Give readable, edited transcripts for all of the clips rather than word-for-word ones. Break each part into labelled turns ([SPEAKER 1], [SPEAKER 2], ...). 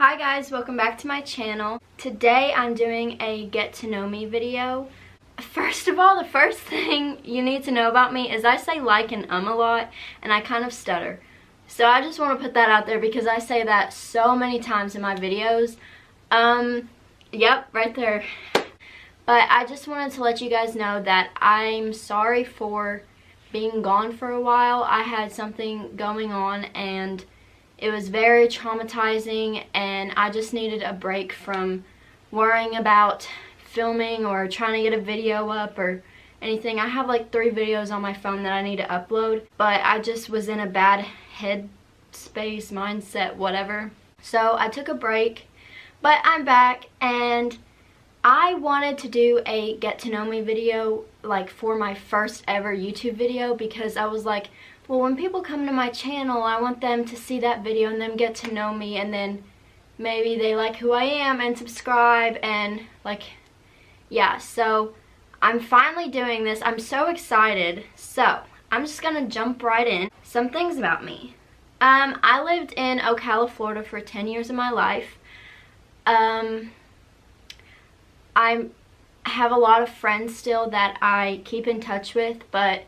[SPEAKER 1] Hi guys, welcome back to my channel. Today I'm doing a get to know me video. First of all, the first thing you need to know about me is I say like and a lot, and I kind of stutter. So I just want to put that out there because I say that so many times in my videos. Yep, right there. But I just wanted to let you guys know that I'm sorry for being gone for a while. I had something going on and it was very traumatizing, and I just needed a break from worrying about filming or trying to get a video up or anything. I have like 3 videos on my phone that I need to upload, but I just was in a bad head space, mindset, whatever. So I took a break, but I'm back, and I wanted to do a get to know me video like for my first ever YouTube video, because I was like, well, when people come to my channel, I want them to see that video and them get to know me, and then maybe they like who I am and subscribe, and like, yeah. So I'm finally doing this. I'm so excited. So I'm just gonna jump right in. Some things about me. I lived in Ocala, Florida for 10 years of my life. I have a lot of friends still that I keep in touch with, but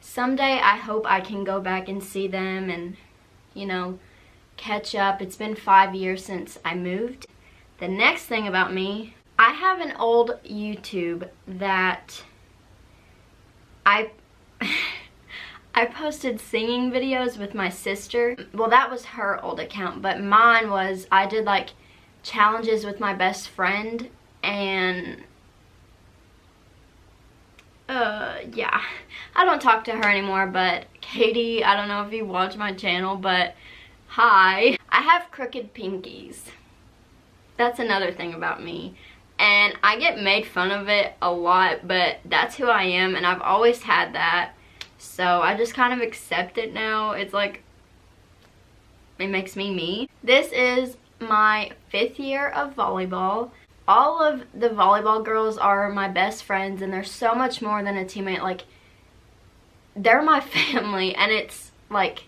[SPEAKER 1] someday I hope I can go back and see them and, you know, catch up. It's been 5 years since I moved. The next thing about me, I have an old YouTube that I posted singing videos with my sister. Well, that was her old account, but mine was, I did like challenges with my best friend, and yeah, I don't talk to her anymore, but Katie, I don't know if you watch my channel, but hi. I have crooked pinkies. That's another thing about me, and I get made fun of it a lot, but that's who I am, and I've always had that, so I just kind of accept it now. It's like, it makes me me. This is my 5th year of volleyball. All of the volleyball girls are my best friends, and they're so much more than a teammate. Like, they're my family, and it's like,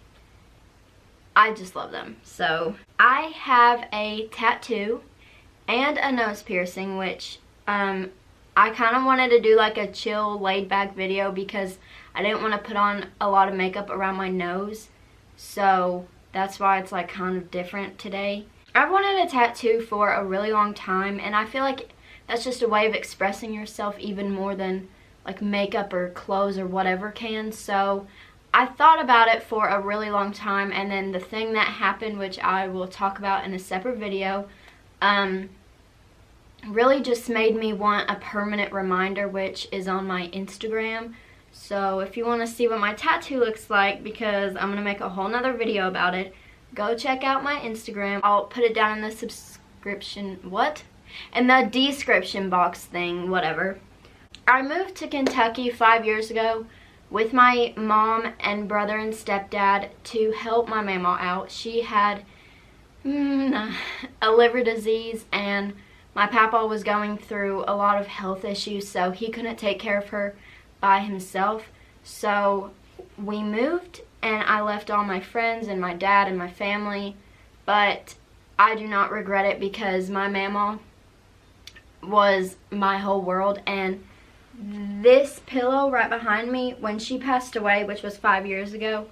[SPEAKER 1] I just love them. So I have a tattoo and a nose piercing, which I kind of wanted to do like a chill, laid back video because I didn't want to put on a lot of makeup around my nose, so that's why it's like kind of different today. I've wanted a tattoo for a really long time, and I feel like that's just a way of expressing yourself even more than like makeup or clothes or whatever can. So I thought about it for a really long time, and then the thing that happened, which I will talk about in a separate video, really just made me want a permanent reminder, which is on my Instagram. So if you want to see what my tattoo looks like, because I'm going to make a whole nother video about it, go check out my Instagram. I'll put it down in the in the description box thing, whatever. I moved to Kentucky 5 years ago with my mom and brother and stepdad to help my mama out. She had a liver disease, and my papa was going through a lot of health issues, so he couldn't take care of her by himself. So we moved, and I left all my friends and my dad and my family, but I do not regret it because my mama was my whole world. And this pillow right behind me, when she passed away, which was 5 years ago,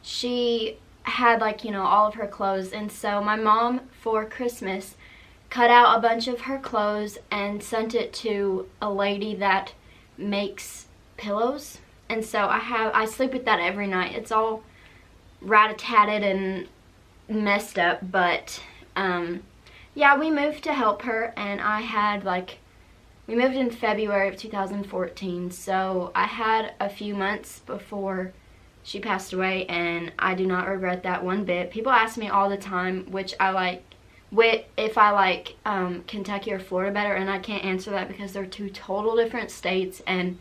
[SPEAKER 1] she had like, you know, all of her clothes, and so my mom for Christmas cut out a bunch of her clothes and sent it to a lady that makes pillows. And so I sleep with that every night. It's all rat-a-tatted and messed up, but yeah, we moved to help her, and I had like, we moved in February of 2014, so I had a few months before she passed away, and I do not regret that one bit. People ask me all the time if I like Kentucky or Florida better, and I can't answer that because they're 2 total different states. And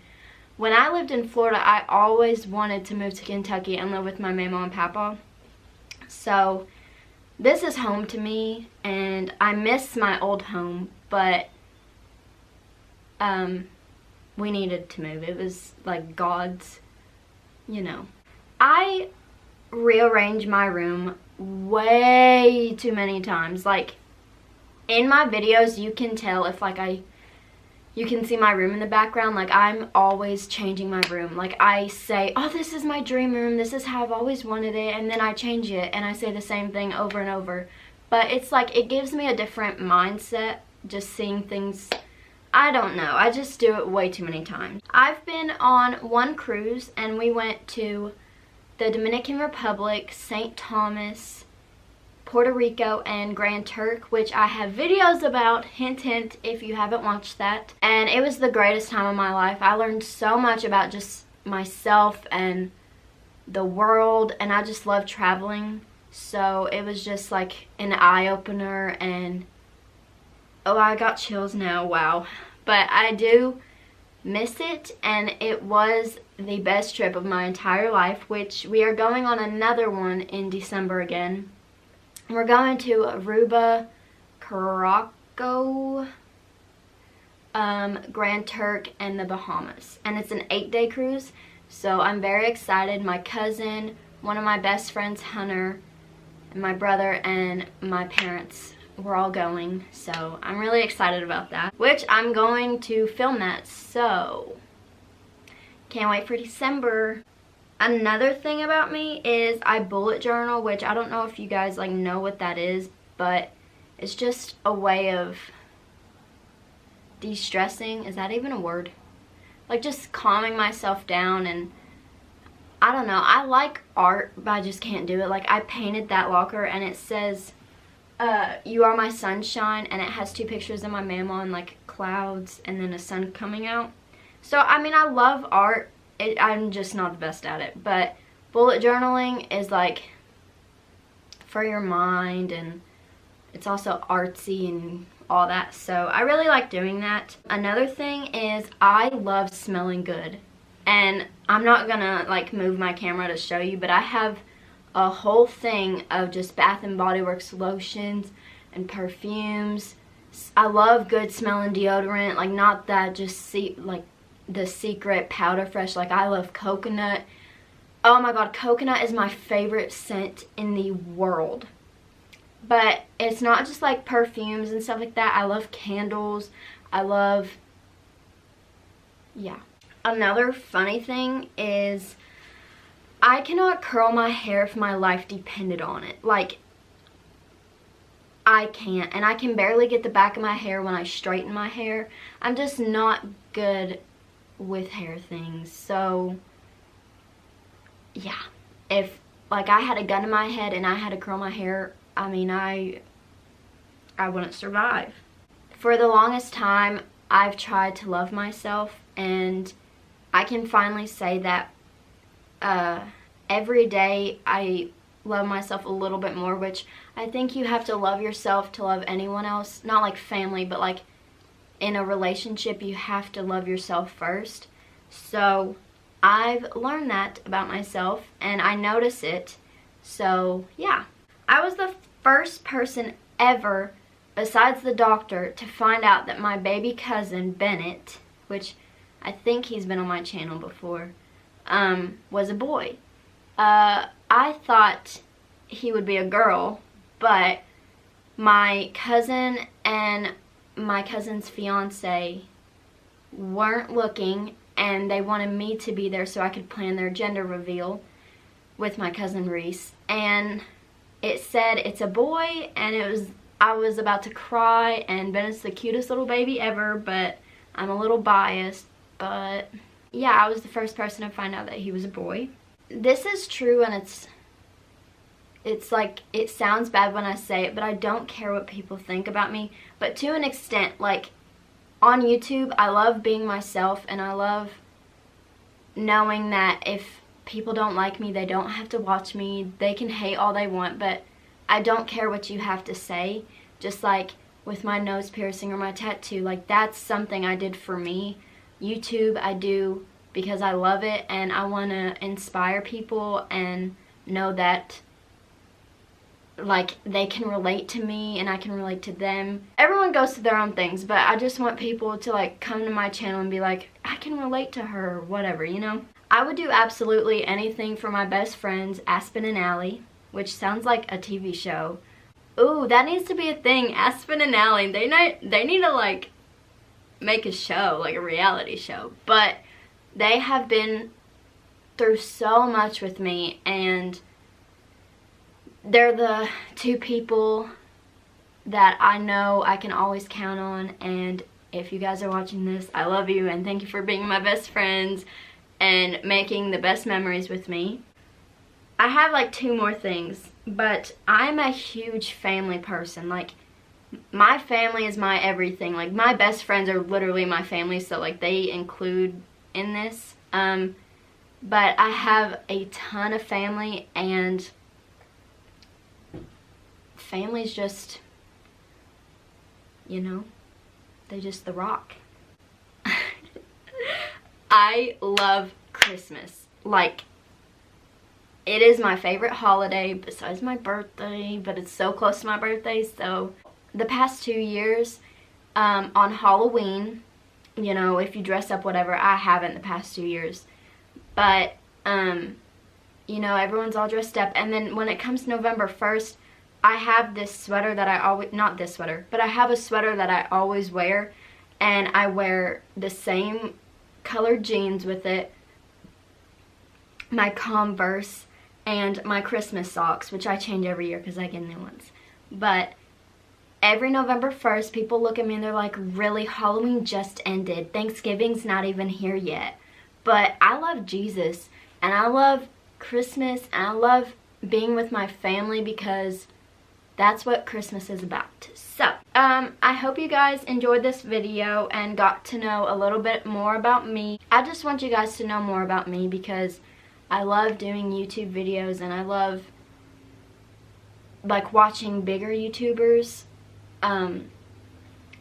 [SPEAKER 1] when I lived in Florida, I always wanted to move to Kentucky and live with my mama and papa. So this is home to me, and I miss my old home, but we needed to move. It was like God's, you know. I rearranged my room way too many times. Like, in my videos, you can tell if, like, you can see my room in the background. Like, I'm always changing my room. Like, I say, oh, this is my dream room. This is how I've always wanted it. And then I change it, and I say the same thing over and over. But it's like, it gives me a different mindset, just seeing things. I don't know. I just do it way too many times. I've been on one cruise, and we went to the Dominican Republic, St. Thomas, Puerto Rico, and Grand Turk, which I have videos about, hint hint if you haven't watched that. And it was the greatest time of my life. I learned so much about just myself and the world, and I just love traveling. So it was just like an eye-opener, and oh, I got chills now, wow. But I do miss it, and it was the best trip of my entire life, which we are going on another one in December again. We're going to Aruba, Curaçao, Grand Turk, and the Bahamas. And it's an 8-day cruise, so I'm very excited. My cousin, one of my best friends, Hunter, and my brother, and my parents, we're all going. So I'm really excited about that, which I'm going to film that. So can't wait for December. Another thing about me is I bullet journal, which I don't know if you guys like know what that is, but it's just a way of de-stressing. Is that even a word? Like, just calming myself down. And I don't know, I like art, but I just can't do it. Like, I painted that locker, and it says you are my sunshine, and it has 2 pictures of my mama on like clouds and then a sun coming out. So I mean, I love art. I'm just not the best at it, but bullet journaling is like for your mind, and it's also artsy and all that, so I really like doing that. Another thing is I love smelling good, and I'm not gonna like move my camera to show you, but I have a whole thing of just Bath and Body Works lotions and perfumes. I love good smelling deodorant, like not that just like the Secret Powder Fresh. Like, I love coconut. Oh my god, coconut is my favorite scent in the world. But it's not just like perfumes and stuff like that. I love candles. I love, yeah. Another funny thing is I cannot curl my hair if my life depended on it. Like, I can't. And I can barely get the back of my hair when I straighten my hair. I'm just not good with hair things. So yeah, if like I had a gun in my head and I had to curl my hair, I mean, I wouldn't survive. For the longest time, I've tried to love myself, and I can finally say that every day I love myself a little bit more, which I think you have to love yourself to love anyone else. Not like family, but like in a relationship, you have to love yourself first. So I've learned that about myself, and I notice it. So yeah, I was the first person ever, besides the doctor, to find out that my baby cousin Bennett, which I think he's been on my channel before, was a boy. I thought he would be a girl, but my cousin and my cousin's fiance weren't looking, and they wanted me to be there so I could plan their gender reveal with my cousin Reese. And it said it's a boy, and I was about to cry, and Bennett's the cutest little baby ever, but I'm a little biased. But yeah, I was the first person to find out that he was a boy. This is true, and it's like, it sounds bad when I say it, but I don't care what people think about me. But to an extent, like on YouTube, I love being myself, and I love knowing that if people don't like me, they don't have to watch me. They can hate all they want, but I don't care what you have to say. Just like with my nose piercing or my tattoo, like that's something I did for me. YouTube I do because I love it, and I want to inspire people and know that like they can relate to me and I can relate to them. Everyone goes through their own things, but I just want people to like come to my channel and be like, I can relate to her or whatever, you know? I would do absolutely anything for my best friends, Aspen and Allie. which sounds like a TV show. Ooh, that needs to be a thing. Aspen and Allie, they need to like make a show, like a reality show. But they have been through so much with me, and they're the two people that I know I can always count on. And if you guys are watching this, I love you and thank you for being my best friends and making the best memories with me. I have like 2 more things, but I'm a huge family person. Like, my family is my everything. Like, my best friends are literally my family, so like they include in this. But I have a ton of family, and family's just, you know, they just the rock. I love Christmas. Like, it is my favorite holiday besides my birthday, but it's so close to my birthday. So the past 2 years, on Halloween, you know, if you dress up, whatever, I haven't the past 2 years. But, you know, everyone's all dressed up. And then when it comes to November 1st, I have this sweater that I always, not this sweater, but I have a sweater that I always wear. And I wear the same colored jeans with it, my Converse, and my Christmas socks, which I change every year because I get new ones. But every November 1st, people look at me and they're like, really, Halloween just ended. Thanksgiving's not even here yet. But I love Jesus, and I love Christmas, and I love being with my family because that's what Christmas is about. So, I hope you guys enjoyed this video and got to know a little bit more about me. I just want you guys to know more about me because I love doing YouTube videos, and I love like watching bigger YouTubers.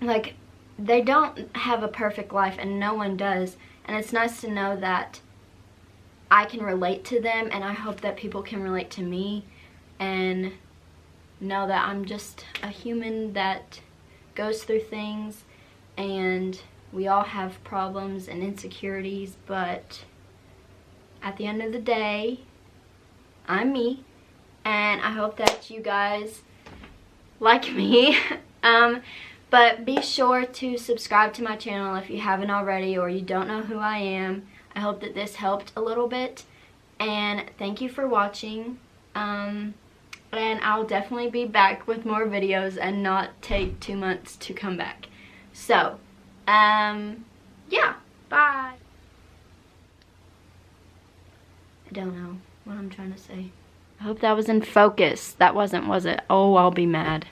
[SPEAKER 1] Like, they don't have a perfect life, and no one does, and it's nice to know that I can relate to them, and I hope that people can relate to me and know that I'm just a human that goes through things, and we all have problems and insecurities, but at the end of the day, I'm me, and I hope that you guys like me. But be sure to subscribe to my channel if you haven't already or you don't know who I am. I hope that this helped a little bit, and thank you for watching. And I'll definitely be back with more videos and not take 2 months to come back. So, yeah, bye. I don't know what I'm trying to say. I hope that was in focus. That wasn't, was it? Oh, I'll be mad.